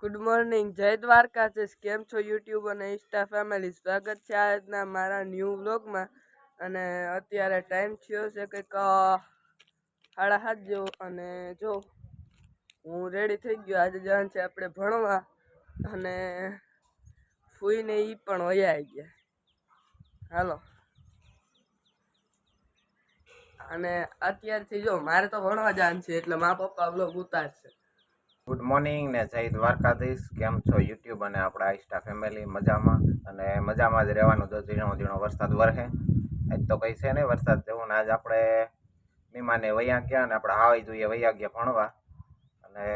Good morning, જય દ્વારકાધીશ. કેમ છો યુટ્યુબ અને ઇન્સ્ટા ફેમિલી? સ્વાગત છે આજના મારા ન્યૂ વ્લોગમાં. અને અત્યારે ટાઈમ થયો છે કંઈક 7:30 જેવો. અને જો હું રેડી થઈ ગયો. આજે જવાનું છે આપણે ભણવા. અને ફૂઈને એ પણ વયા આવી ગયા. હાલો. અને અત્યારથી જો મારે તો ભણવા જવાનું છે એટલે મા પપ્પા વ્લોગ ઉતારશે. ગુડ મોર્નિંગ ને જય દ્વારકાધીશ. કેમ છો યુટ્યુબ અને આપણા ઇન્સ્ટા ફેમિલી? મજામાં અને મજામાં જ રહેવાનું. જો ઝીણો ઝીણો વરસાદ વરસે. આજ તો કઈ છે નહીં વરસાદ જેવું ને. આજ આપણે મહેમાને વૈયા ગયા ને આપણે આવી જોઈએ વૈયા ગયા ભણવા. અને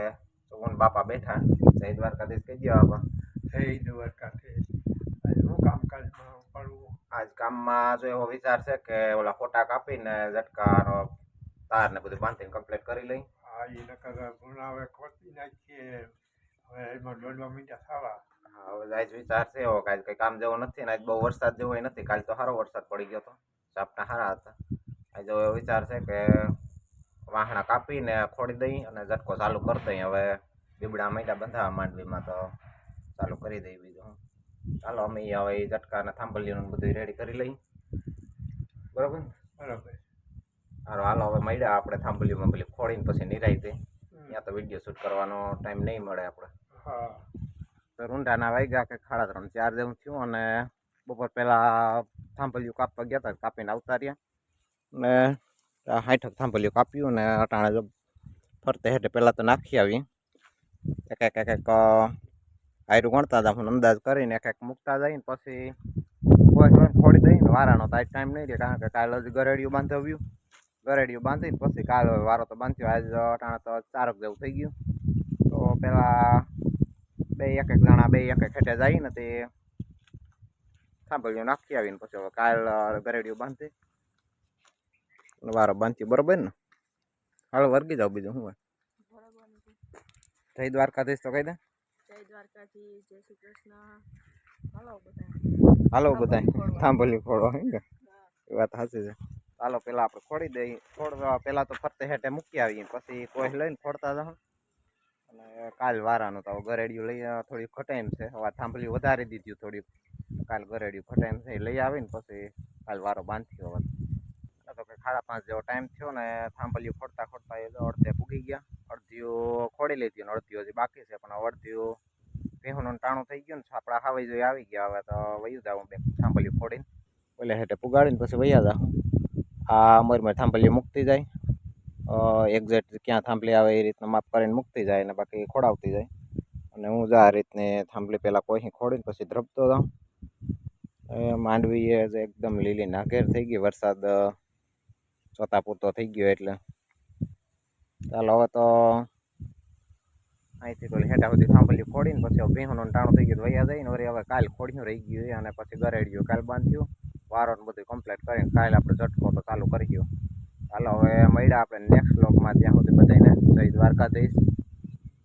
સુગુન બાપા બેઠા. જય દ્વારકાધીશ કહી દો બાપા. જય દ્વારકાધીશ. શું કામકાજમાં પડવું? આજ કામમાં જો એવો વિચાર છે કે ઓલા ફોટા કાપીને ઝટકાનો તાર ને બધું બાંધીને કમ્પ્લીટ કરી લઈ. હા, એ નકર ગુણાવે ખોટી નાખીએ. હવે એમાં દોડવા મીઠા થવા. હા, હવે આજ વિચાર છે એવો કે આજ કઈ કામ જેવો નથી ને. આજ બહુ વરસાદ જેવો નથી. કાલ તો સારો વરસાદ પડી ગયો હતો. ઝાપટા સારા હતા. આજ એવો વિચાર છે કે વાહણા કાપીને ખોડી દઈ અને ઝટકો ચાલુ કરી દઈ. હવે બીબડા માંડ્યા બંધાવા માંડવીમાં તો ચાલુ કરી દઈ. બીજું ચાલો અમે હવે ઝટકા ને થાંભલીઓનું બધું રેડી કરી લઈ. બરોબર ને? બરાબર. સારું હાલો હવે મળ્યા આપણે થાંભલીઓમાં પેલી ખોડીને પછી નિરાઈ દે. ત્યાં તો વિડીયો શૂટ કરવાનો ટાઈમ નહીં મળે આપણે. હા. તો રૂંઢાના વાગ્યા કે 3:30 4 જેવું થયું. અને બપોર પહેલા થાંભલિયું કાપવા ગયા હતા. કાપીને આવતા રહ્યા ને 60 થાંભલિયું કાપ્યું ને અટાણે જો ફરતે હેઠે પહેલાં તો નાખી આવી. એક આયરું ગણતા હતા. હું અંદાજ કરીને એક મૂકતા જઈને પછી ખોડી દઈને વારાનો તો આજ ટાઈમ નહીં રહે. કારણ કે કાલે હજી ગરેડિયું બાંધવ્યું. ગરેડિયું બાંધીને પછી કાલે વારો તો બાંધ્યો. આજ અટાણે તો 4 જેવું થઈ ગયું. તો પેલા બે એક જણા બે એક હેઠે જાય ને તે થાંભલિયું નાખી આવીને પછી હવે કાલ ગરેડિયું બાંધી વારો બાંધ્યો. બરોબર ને? હાલો વર્ગી જાવ. બીજું શું હોય? જય દ્વારકાધીશ તો કહી દે. જય દ્વારકાધીશ, જય શ્રી કૃષ્ણ. હાલો બધા થાંભલિયું ખોડો હે. એ વાત સાચી છે. ચાલો પેલા આપણે ખોડી દઈએ. ખોડવા પેલા તો ફરતે હેઠે મૂકી આવીએ પછી કોઈ લઈને ખોડતા જાવ. અને કાલ વારાનું તો ગરેડિયું લઈ થોડી ખટાઈમ છે. હવે થાંભલિયું વધારી દીધું થોડીક. કાલ ગરેડિયું ખટાઈમ છે લઈ આવીને પછી કાલ વારો બાંધ્યો. હવે તો કે 5:30 જેવો ટાઈમ થયો ને થાંભલિયું ખોડતા ખોડતા એ અડધે પૂગી ગયા. અડધીઓ ખોડી લીધી અને અડધીઓ હજી બાકી છે. પણ અડધીઓ ભેહુંનું ટાણું થઈ ગયું ને આપણા હાવાઈ જોઈ આવી ગયા. હવે તો વયું જાવ બે થાંભલિયું ખોડીને ઓલે હેઠે પુગાડીને પછી વયા જાવ. આ અમારી થાંભલિયું મૂકતી જાય. એક્ઝેક્ટ ક્યાં થાંભલી આવે એ રીતના માપ કરીને મૂકતી જાય. અને બાકી ખોડાવતી જાય. અને હું આ રીતને થાંભલી પહેલાં કોઈ ખોડીને પછી ધ્રપતો જાઉં. માંડવી એ એકદમ લીલી નાઘેર થઈ ગઈ. વરસાદ ચોથા પૂરતો થઈ ગયો એટલે ચાલો હવે તો અહીંથી પેલી હેઠા સુધી થાંભલિયું ખોડીને પછી ભીહુંનું ટાણું થઈ ગયું વયા જઈને વળી હવે કાલ ખોડિયું રહી ગયું. અને પછી ગરેડિયું કાલ બાંધ્યું. વારો બધું કમ્પ્લીટ કરીને કાલ આપણે ઝટકો તો ચાલુ કરી ગયો. ચાલો હવે મળ્યા આપણે નેક્સ્ટ બ્લોગમાં. ત્યાં સુધી બધાને જય દ્વારકાધીશ.